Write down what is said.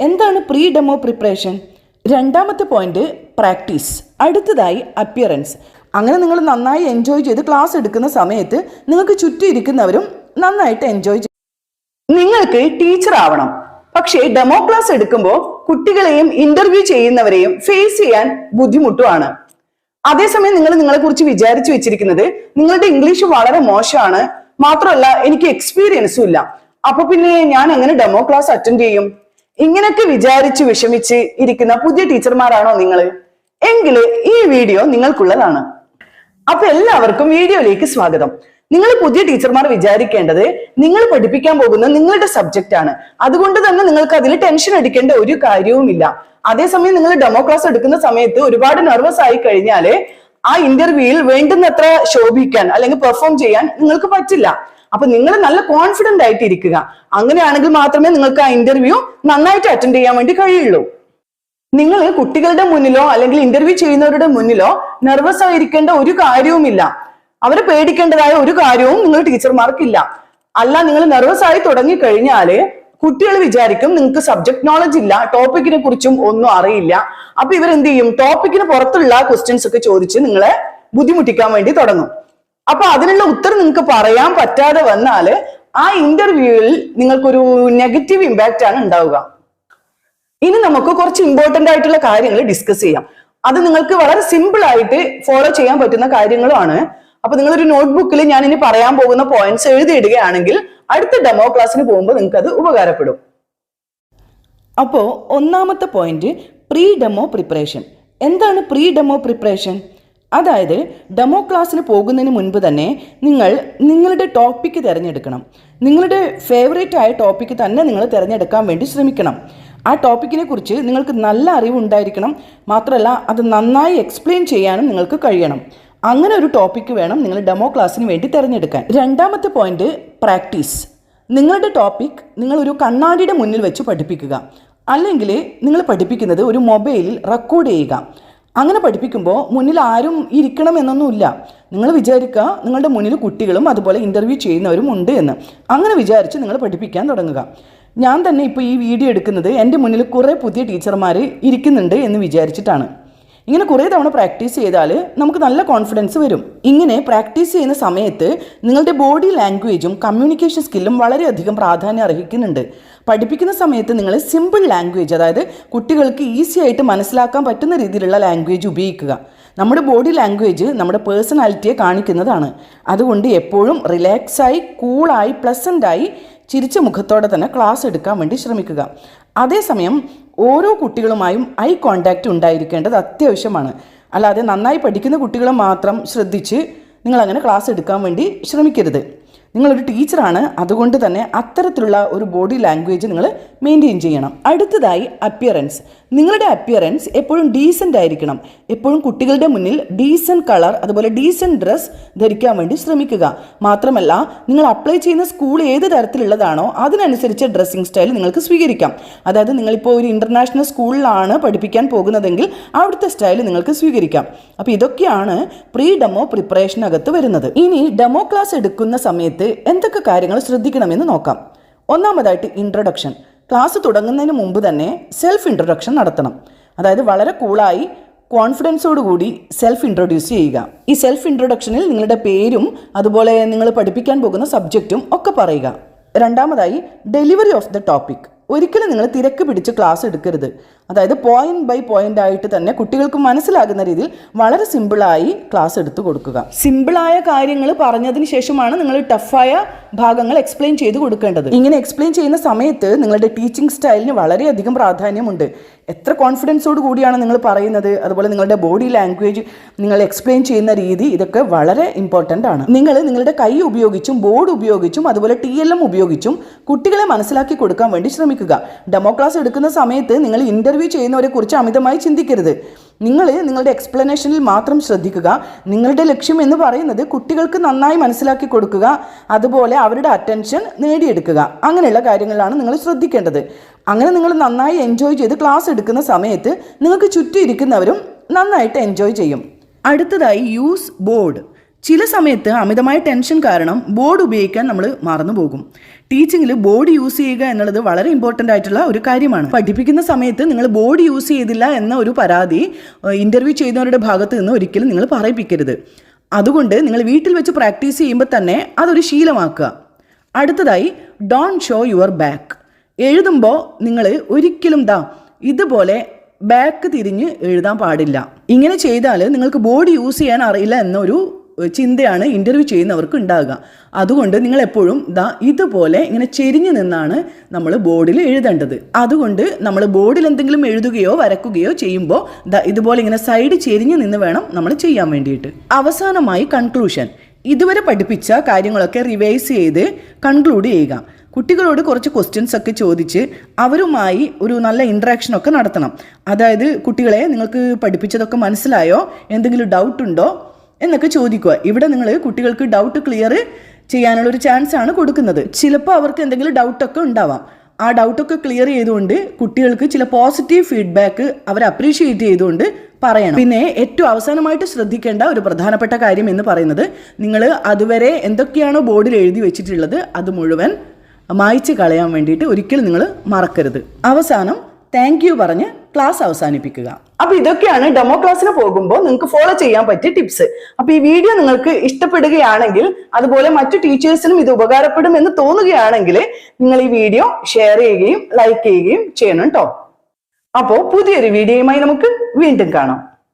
എന്താണ് pre demo preparation? രണ്ടാമത്തെ point practice. അടുത്തതായി അപ്പിയറൻസ്. അങ്ങനെ നിങ്ങൾ നന്നായി എൻജോയ് ചെയ്ത് ക്ലാസ് എടുക്കുന്ന സമയത്ത് നിങ്ങൾക്ക് ചുറ്റും ഇരിക്കുന്നവരും നന്നായിട്ട് എൻജോയ് ചെയ്യും. നിങ്ങൾക്ക് ടീച്ചർ ആവണം, പക്ഷേ ഡെമോ ക്ലാസ് എടുക്കുമ്പോൾ കുട്ടികളെയും ഇന്റർവ്യൂ ചെയ്യുന്നവരെയും ഫേസ് ചെയ്യാൻ ബുദ്ധിമുട്ടുമാണ്. അതേസമയം നിങ്ങൾ നിങ്ങളെ കുറിച്ച് വിചാരിച്ചു വെച്ചിരിക്കുന്നത് നിങ്ങളുടെ ഇംഗ്ലീഷ് വളരെ മോശമാണ്, മാത്രമല്ല എനിക്ക് എക്സ്പീരിയൻസും ഇല്ല, അപ്പൊ പിന്നെ ഞാൻ എങ്ങനെ ഡെമോ ക്ലാസ് അറ്റൻഡ് ചെയ്യും? ഇങ്ങനെയൊക്കെ വിചാരിച്ച് വിഷമിച്ച് ഇരിക്കുന്ന പുതിയ ടീച്ചർമാരാണോ നിങ്ങൾ? എങ്കിൽ ഈ വീഡിയോ നിങ്ങൾക്കുള്ളതാണ്. അപ്പൊ എല്ലാവർക്കും വീഡിയോയിലേക്ക് സ്വാഗതം. നിങ്ങൾ പുതിയ ടീച്ചർമാർ വിചാരിക്കേണ്ടത് നിങ്ങൾ പഠിപ്പിക്കാൻ പോകുന്ന നിങ്ങളുടെ സബ്ജക്റ്റ് ആണ്, അതുകൊണ്ട് തന്നെ നിങ്ങൾക്ക് അതിൽ ടെൻഷൻ അടിക്കേണ്ട ഒരു കാര്യവുമില്ല. അതേസമയം നിങ്ങൾ ഡെമോ ക്ലാസ് എടുക്കുന്ന സമയത്ത് ഒരുപാട് നെർവസ് ആയി കഴിഞ്ഞാല് ആ ഇന്റർവ്യൂവിൽ വേണ്ടുന്നത്ര ശോഭിക്കാൻ അല്ലെങ്കിൽ പെർഫോം ചെയ്യാൻ നിങ്ങൾക്ക് പറ്റില്ല. അപ്പൊ നിങ്ങൾ നല്ല കോൺഫിഡന്റ് ആയിട്ട് ഇരിക്കുക. അങ്ങനെയാണെങ്കിൽ മാത്രമേ നിങ്ങൾക്ക് ആ ഇന്റർവ്യൂ നന്നായിട്ട് അറ്റൻഡ് ചെയ്യാൻ വേണ്ടി കഴിയുള്ളൂ. നിങ്ങൾ കുട്ടികളുടെ മുന്നിലോ അല്ലെങ്കിൽ ഇന്റർവ്യൂ ചെയ്യുന്നവരുടെ മുന്നിലോ നെർവസ് ആയിരിക്കേണ്ട ഒരു കാര്യവുമില്ല. അവരെ പേടിക്കേണ്ടതായ ഒരു കാര്യവും നിങ്ങൾ ടീച്ചർമാർക്കില്ല. അല്ല, നിങ്ങൾ നെർവസ് ആയി തുടങ്ങി കഴിഞ്ഞാല് കുട്ടികൾ വിചാരിക്കും നിങ്ങൾക്ക് സബ്ജക്ട് നോളജ് ഇല്ല, ടോപ്പിക്കിനെ കുറിച്ചും ഒന്നും അറിയില്ല. അപ്പൊ ഇവരെന്ത് ചെയ്യും? ടോപ്പിക്കിന് പുറത്തുള്ള ക്വസ്റ്റ്യൻസ് ഒക്കെ ചോദിച്ച് നിങ്ങളെ ബുദ്ധിമുട്ടിക്കാൻ വേണ്ടി തുടങ്ങും. അപ്പൊ അതിനുള്ള ഉത്തരം നിങ്ങൾക്ക് പറയാൻ പറ്റാതെ വന്നാല് ആ ഇന്റർവ്യൂവിൽ നിങ്ങൾക്കൊരു നെഗറ്റീവ് ഇമ്പാക്റ്റ് ആണ് ഉണ്ടാവുക. ഇനി നമുക്ക് കുറച്ച് ഇമ്പോർട്ടന്റ് ആയിട്ടുള്ള കാര്യങ്ങൾ ഡിസ്കസ് ചെയ്യാം. അത് നിങ്ങൾക്ക് വളരെ സിമ്പിൾ ആയിട്ട് ഫോളോ ചെയ്യാൻ പറ്റുന്ന കാര്യങ്ങളുമാണ്. അപ്പൊ നിങ്ങളൊരു നോട്ട്ബുക്കിൽ ഞാൻ ഇനി പറയാൻ പോകുന്ന പോയിന്റ്സ് എഴുതിയിടുകയാണെങ്കിൽ അടുത്ത ഡെമോ ക്ലാസ്സിന് പോകുമ്പോൾ നിങ്ങൾക്ക് അത് ഉപകാരപ്പെടും. അപ്പോൾ ഒന്നാമത്തെ പോയിന്റ് പ്രീ ഡെമോ പ്രിപ്പറേഷൻ. എന്താണ് പ്രീ ഡെമോ പ്രിപ്പറേഷൻ? അതായത് ഡെമോ ക്ലാസ്സിന് പോകുന്നതിന് മുൻപ് തന്നെ നിങ്ങൾ നിങ്ങളുടെ ടോപ്പിക്ക് തിരഞ്ഞെടുക്കണം. നിങ്ങളുടെ ഫേവറേറ്റ് ആയ ടോപ്പിക്ക് തന്നെ നിങ്ങൾ തിരഞ്ഞെടുക്കാൻ വേണ്ടി ശ്രമിക്കണം. ആ ടോപ്പിക്കിനെ കുറിച്ച് നിങ്ങൾക്ക് നല്ല അറിവുണ്ടായിരിക്കണം, മാത്രമല്ല അത് നന്നായി എക്സ്പ്ലെയിൻ ചെയ്യാനും നിങ്ങൾക്ക് കഴിയണം. അങ്ങനെ ഒരു ടോപ്പിക്ക് വേണം നിങ്ങൾ ഡെമോ ക്ലാസ്സിന് വേണ്ടി തിരഞ്ഞെടുക്കാൻ. രണ്ടാമത്തെ പോയിന്റ് പ്രാക്ടീസ്. നിങ്ങളുടെ ടോപ്പിക് നിങ്ങൾ ഒരു കണ്ണാടിയുടെ മുന്നിൽ വെച്ച് പഠിപ്പിക്കുക, അല്ലെങ്കിൽ നിങ്ങൾ പഠിപ്പിക്കുന്നത് ഒരു മൊബൈലിൽ റെക്കോർഡ് ചെയ്യുക. അങ്ങനെ പഠിപ്പിക്കുമ്പോൾ മുന്നിൽ ആരും ഇരിക്കണം എന്നൊന്നുമില്ല. നിങ്ങൾ വിചാരിക്കുക നിങ്ങളുടെ മുന്നിൽ കുട്ടികളും അതുപോലെ ഇൻ്റർവ്യൂ ചെയ്യുന്നവരും ഉണ്ട് എന്ന്. അങ്ങനെ വിചാരിച്ച് നിങ്ങൾ പഠിപ്പിക്കാൻ തുടങ്ങുക. ഞാൻ തന്നെ ഇപ്പോൾ ഈ വീഡിയോ എടുക്കുന്നത് എൻ്റെ മുന്നിൽ കുറേ പുതിയ ടീച്ചർമാർ ഇരിക്കുന്നുണ്ട് എന്ന് വിചാരിച്ചിട്ടാണ്. ഇങ്ങനെ കുറേ തവണ പ്രാക്ടീസ് ചെയ്താൽ നമുക്ക് നല്ല കോൺഫിഡൻസ് വരും. ഇങ്ങനെ പ്രാക്ടീസ് ചെയ്യുന്ന സമയത്ത് നിങ്ങളുടെ ബോഡി ലാംഗ്വേജും കമ്മ്യൂണിക്കേഷൻ സ്കില്ലും വളരെയധികം പ്രാധാന്യം അർഹിക്കുന്നുണ്ട്. പഠിപ്പിക്കുന്ന സമയത്ത് നിങ്ങൾ സിമ്പിൾ ലാംഗ്വേജ്, അതായത് കുട്ടികൾക്ക് ഈസി ആയിട്ട് മനസ്സിലാക്കാൻ പറ്റുന്ന രീതിയിലുള്ള ലാംഗ്വേജ് ഉപയോഗിക്കുക. നമ്മുടെ ബോഡി ലാംഗ്വേജ് നമ്മുടെ പേഴ്സണാലിറ്റിയെ കാണിക്കുന്നതാണ്. അതുകൊണ്ട് എപ്പോഴും റിലാക്സായി, കൂളായി, പ്ലസൻ്റായി, ചിരിച്ച മുഖത്തോടെ തന്നെ ക്ലാസ് എടുക്കാൻ വേണ്ടി ശ്രമിക്കുക. അതേസമയം ഓരോ കുട്ടികളുമായും ഐ കോണ്ടാക്റ്റ് ഉണ്ടായിരിക്കേണ്ടത് അത്യാവശ്യമാണ്. അല്ലാതെ നന്നായി പഠിക്കുന്ന കുട്ടികളെ മാത്രം ശ്രദ്ധിച്ച് നിങ്ങളങ്ങനെ ക്ലാസ് എടുക്കാൻ വേണ്ടി ശ്രമിക്കരുത്. നിങ്ങളൊരു ടീച്ചറാണ്, അതുകൊണ്ട് തന്നെ അത്തരത്തിലുള്ള ഒരു ബോഡി ലാംഗ്വേജ് നിങ്ങൾ മെയിൻറ്റെയിൻ ചെയ്യണം. അടുത്തതായി അപ്പിയറൻസ്. നിങ്ങളുടെ അപ്പിയറൻസ് എപ്പോഴും ഡീസൻ്റ് ആയിരിക്കണം. എപ്പോഴും കുട്ടികളുടെ മുന്നിൽ ഡീസൻറ്റ് കളർ അതുപോലെ ഡീസൻറ്റ് ഡ്രസ്സ് ധരിക്കാൻ വേണ്ടി ശ്രമിക്കുക. മാത്രമല്ല നിങ്ങൾ അപ്ലൈ ചെയ്യുന്ന സ്കൂൾ ഏത് തരത്തിലുള്ളതാണോ അതിനനുസരിച്ച് ഡ്രസ്സിങ് സ്റ്റൈൽ നിങ്ങൾക്ക് സ്വീകരിക്കാം. അതായത് നിങ്ങളിപ്പോൾ ഒരു ഇൻ്റർനാഷണൽ സ്കൂളിലാണ് പഠിപ്പിക്കാൻ പോകുന്നതെങ്കിൽ അവിടുത്തെ സ്റ്റൈൽ നിങ്ങൾക്ക് സ്വീകരിക്കാം. അപ്പോൾ ഇതൊക്കെയാണ് പ്രീ ഡെമോ പ്രിപ്പറേഷനകത്ത് വരുന്നത്. ഇനി ഡെമോ ക്ലാസ് എടുക്കുന്ന സമയത്ത് എന്തൊക്കെ കാര്യങ്ങൾ ശ്രദ്ധിക്കണമെന്ന് നോക്കാം. ഒന്നാമതായിട്ട് ഇൻട്രൊഡക്ഷൻ. ക്ലാസ് തുടങ്ങുന്നതിന് മുമ്പ് തന്നെ സെൽഫ് ഇൻട്രൊഡക്ഷൻ നടത്തണം. അതായത് വളരെ കൂളായി കോൺഫിഡൻസോടുകൂടി സെൽഫ് ഇൻട്രൊഡ്യൂസ് ചെയ്യുക. ഈ സെൽഫ് ഇൻട്രൊഡക്ഷനിൽ നിങ്ങളുടെ പേരും അതുപോലെ നിങ്ങൾ പഠിപ്പിക്കാൻ പോകുന്ന സബ്ജക്റ്റും ഒക്കെ പറയുക. രണ്ടാമതായി ഡെലിവറി ഓഫ് ദ ടോപ്പിക്. ഒരിക്കലും നിങ്ങൾ തിരക്ക് പിടിച്ച് ക്ലാസ് എടുക്കരുത്. അതായത് പോയിന്റ് ബൈ പോയിന്റ് ആയിട്ട് തന്നെ കുട്ടികൾക്ക് മനസ്സിലാകുന്ന രീതിയിൽ വളരെ സിമ്പിളായി ക്ലാസ് എടുത്തു കൊടുക്കുക. സിമ്പിളായ കാര്യങ്ങൾ പറഞ്ഞതിന് ശേഷമാണ് നിങ്ങൾ ടഫായ ഭാഗങ്ങൾ എക്സ്പ്ലെയിൻ ചെയ്ത് കൊടുക്കേണ്ടത്. ഇങ്ങനെ എക്സ്പ്ലെയിൻ ചെയ്യുന്ന സമയത്ത് നിങ്ങളുടെ ടീച്ചിങ് സ്റ്റൈലിന് വളരെയധികം പ്രാധാന്യമുണ്ട്. എത്ര കോൺഫിഡൻസോട് കൂടിയാണ് നിങ്ങൾ പറയുന്നത്, അതുപോലെ നിങ്ങളുടെ ബോഡി ലാംഗ്വേജ്, നിങ്ങൾ എക്സ്പ്ലെയിൻ ചെയ്യുന്ന രീതി, ഇതൊക്കെ വളരെ ഇമ്പോർട്ടൻ്റ് ആണ്. നിങ്ങൾ നിങ്ങളുടെ കൈ ഉപയോഗിച്ചും ബോർഡ് ഉപയോഗിച്ചും അതുപോലെ TLM ഉപയോഗിച്ചും കുട്ടികളെ മനസ്സിലാക്കി കൊടുക്കാൻ വേണ്ടി ശ്രമിക്കുക. ഡെമോ ക്ലാസ് എടുക്കുന്ന സമയത്ത് നിങ്ങൾ ഇൻ്റർവ്യൂ ചെയ്യുന്നവരെ കുറിച്ച് അമിതമായി ചിന്തിക്കരുത്. നിങ്ങൾ നിങ്ങളുടെ എക്സ്പ്ലനേഷനിൽ മാത്രം ശ്രദ്ധിക്കുക. നിങ്ങളുടെ ലക്ഷ്യം എന്ന് പറയുന്നത് കുട്ടികൾക്ക് നന്നായി മനസ്സിലാക്കി കൊടുക്കുക, അതുപോലെ അവരുടെ അറ്റൻഷൻ നേടിയെടുക്കുക. അങ്ങനെയുള്ള കാര്യങ്ങളിലാണ് നിങ്ങൾ ശ്രദ്ധിക്കേണ്ടത്. അങ്ങനെ നിങ്ങൾ നന്നായി എൻജോയ് ചെയ്ത് ക്ലാസ് എടുക്കുന്ന സമയത്ത് നിങ്ങൾക്ക് ചുറ്റും ഇരിക്കുന്നവരും നന്നായിട്ട് എൻജോയ് ചെയ്യും. അടുത്തതായി യൂസ് ബോർഡ്. ചില സമയത്ത് അമിതമായ ടെൻഷൻ കാരണം ബോർഡ് ഉപയോഗിക്കാൻ നമ്മൾ മറന്നു പോകും. ടീച്ചിങ്ങിൽ ബോർഡ് യൂസ് ചെയ്യുക എന്നുള്ളത് വളരെ ഇമ്പോർട്ടൻ്റ് ആയിട്ടുള്ള ഒരു കാര്യമാണ്. പഠിപ്പിക്കുന്ന സമയത്ത് നിങ്ങൾ ബോർഡ് യൂസ് ചെയ്തില്ല എന്ന ഒരു പരാതി ഇൻ്റർവ്യൂ ചെയ്യുന്നവരുടെ ഭാഗത്ത് നിന്ന് ഒരിക്കലും നിങ്ങൾ പറയിപ്പിക്കരുത്. അതുകൊണ്ട് നിങ്ങൾ വീട്ടിൽ വെച്ച് പ്രാക്ടീസ് ചെയ്യുമ്പോൾ തന്നെ അതൊരു ശീലമാക്കുക. അടുത്തതായി ഡോണ്ട് ഷോ യുവർ ബാക്ക്. എഴുതുമ്പോൾ നിങ്ങൾ ഒരിക്കലും ഇതുപോലെ ബാക്ക് തിരിഞ്ഞ് എഴുതാൻ പാടില്ല. ഇങ്ങനെ ചെയ്താൽ നിങ്ങൾക്ക് ബോർഡ് യൂസ് ചെയ്യാൻ അറിയില്ല എന്നൊരു ചിന്തയാണ് ഇൻ്റർവ്യൂ ചെയ്യുന്നവർക്ക് ഉണ്ടാകുക. അതുകൊണ്ട് നിങ്ങൾ എപ്പോഴും ഇതുപോലെ ഇങ്ങനെ ചെരിഞ്ഞു നിന്നാണ് നമ്മൾ ബോർഡിൽ എഴുതേണ്ടത്. അതുകൊണ്ട് നമ്മൾ ബോർഡിൽ എന്തെങ്കിലും എഴുതുകയോ വരക്കുകയോ ചെയ്യുമ്പോൾ ഇതുപോലെ ഇങ്ങനെ സൈഡ് ചെരിഞ്ഞു നിന്ന് വേണം നമ്മൾ ചെയ്യാൻ വേണ്ടിയിട്ട്. അവസാനമായി കൺക്ലൂഷൻ. ഇതുവരെ പഠിപ്പിച്ച കാര്യങ്ങളൊക്കെ റിവൈസ് ചെയ്ത് കൺക്ലൂഡ് ചെയ്യുക. കുട്ടികളോട് കുറച്ച് ക്വസ്റ്റ്യൻസ് ഒക്കെ ചോദിച്ച് അവരുമായി ഒരു നല്ല ഇൻട്രാക്ഷനൊക്കെ നടത്തണം. അതായത് കുട്ടികളെ, നിങ്ങൾക്ക് പഠിപ്പിച്ചതൊക്കെ മനസ്സിലായോ, എന്തെങ്കിലും ഡൗട്ട് ഉണ്ടോ എന്നൊക്കെ ചോദിക്കുക. ഇവിടെ നിങ്ങൾ കുട്ടികൾക്ക് ഡൗട്ട് ക്ലിയർ ചെയ്യാനുള്ളൊരു ചാൻസ് ആണ് കൊടുക്കുന്നത്. ചിലപ്പോൾ അവർക്ക് എന്തെങ്കിലും ഡൗട്ടൊക്കെ ഉണ്ടാവാം. ആ ഡൗട്ടൊക്കെ ക്ലിയർ ചെയ്തുകൊണ്ട് കുട്ടികൾക്ക് ചില പോസിറ്റീവ് ഫീഡ്ബാക്ക് അവർ അപ്രീഷിയേറ്റ് ചെയ്തുകൊണ്ട് പറയണം. പിന്നെ ഏറ്റവും അവസാനമായിട്ട് ശ്രദ്ധിക്കേണ്ട ഒരു പ്രധാനപ്പെട്ട കാര്യം എന്ന് പറയുന്നത്, നിങ്ങൾ അതുവരെ എന്തൊക്കെയാണോ ബോർഡിൽ എഴുതി വെച്ചിട്ടുള്ളത് അത് മുഴുവൻ മായ്ച്ച് കളയാൻ വേണ്ടിയിട്ട് ഒരിക്കലും നിങ്ങൾ മറക്കരുത്. അവസാനം താങ്ക് യു പറഞ്ഞ് ക്ലാസ് അവസാനിപ്പിക്കുക. അപ്പോൾ ഇതൊക്കെയാണ് ഡെമോ ക്ലാസ്സിന് പോകുമ്പോൾ നിങ്ങൾക്ക് ഫോളോ ചെയ്യാൻ പറ്റിയ ടിപ്സ്. അപ്പോൾ ഈ വീഡിയോ നിങ്ങൾക്ക് ഇഷ്ടപ്പെടുകയാണെങ്കിൽ, അതുപോലെ മറ്റു ടീച്ചേഴ്സിനും ഇത് ഉപകാരപ്പെടും എന്ന് തോന്നുകയാണെങ്കിൽ നിങ്ങൾ ഈ വീഡിയോ ഷെയർ ചെയ്യുകയും ലൈക്ക് ചെയ്യുകയും ചെയ്യണം കേട്ടോ. അപ്പോൾ പുതിയൊരു വീഡിയോയുമായി നമുക്ക് വീണ്ടും കാണാം.